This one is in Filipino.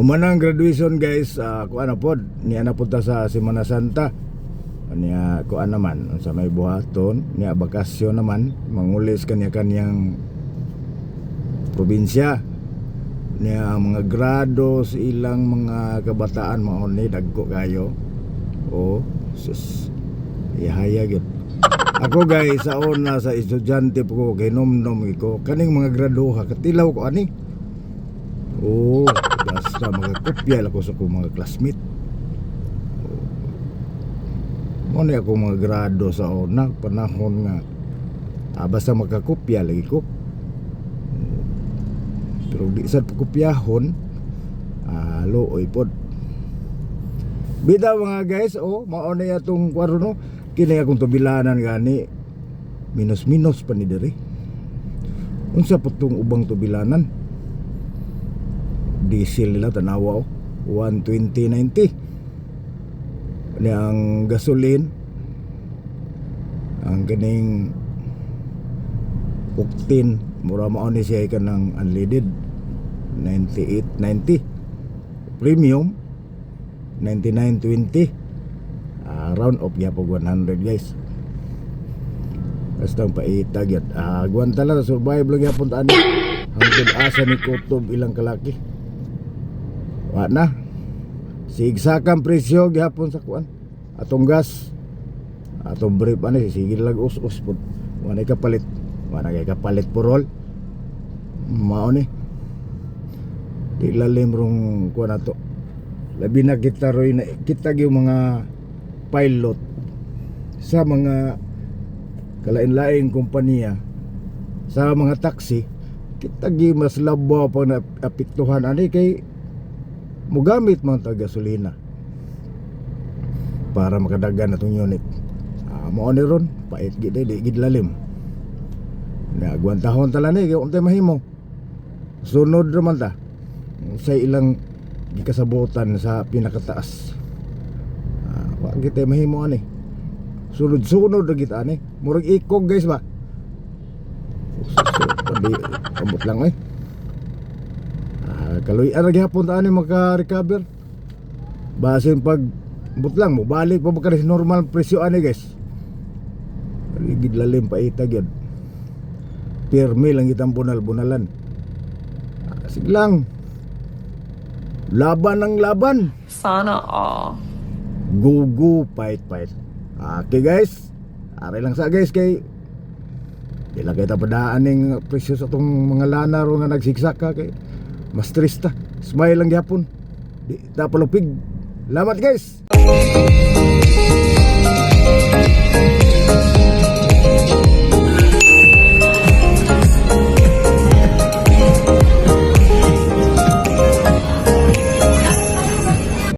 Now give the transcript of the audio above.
Umanang graduation guys, kuan na pod niya napunta sa Semana Santa. Niya kuan naman sa may buhaton, niya bakasyon naman mangulis kanyang probinsya. Niya mga grado sa ilang mga kabataan mao ni dagko kayo. Oh, sus. Ihaya gyud. Ako guys, sa una sa estudyante ko ginomnom ko kaning mga graduha katilaw ko ani. Oh, basta magkopya ako sa akong mga classmate. Mo ni ako mga grado sa una panahon nga basta magkakopya lagi ko. Pero di sad kopyahon looy pod. Bitaw mga guys, mao na atong kwaro no. Kini akong tubilanan gani minus pa ni diri. Unsa putong ubang tubilanan? Diesel nila tanawa 120.90. Ni ang gasoline ang kining octane mura mao ni siya kanang unleaded 98.90, premium 99.20. Round up gyapon 100 guys. Basta paita gyud. Gwanta lang survive lang gyapon ta ani. Hangtod asa ni kutob ilang kalaki. Wa na. Sigsakan presyo gyapon sa kuan. Atong gas. Atong brief ani sige lang us-us pud. Wa na kapalit. Wa na kay kapalit purol. Mao ni. Di lalim rong kuan ato. Labi na kita roy na kita gyud mga pilot sa mga kalain-laing kompanya, sa mga taxi, kita gi mas labaw pa na apektuhan ani kay mogamit man ta gasolina para makadagan atong unit. Mao ni ron pait gid di gid lalim. Nagwantahon tala ni kay untay mahimo. Sunod ra man ta sa ilang gikasabutan sa pinakataas. Wa kita mahimo ani. Sunod-sunod ra kita ani. Murag ikog guys ba. Padi kabot lang eh. Kaluy-an ra gyapon ta ani maka-recover. Basin pag butlang mo balik pa ba normal presyo ani guys. Ligid lalim pa ita gyud. Pirmi lang kitang bunal-bunalan. Sige lang. Laban ng laban. Sana all. Go fight. Okay guys, ari lang sa guys kay di lang kita padaan ng presyo sa itong mga lana ro nga nagsigsak ka kay mas trista. Smile lang gyapon. Di ta palupig. Salamat guys.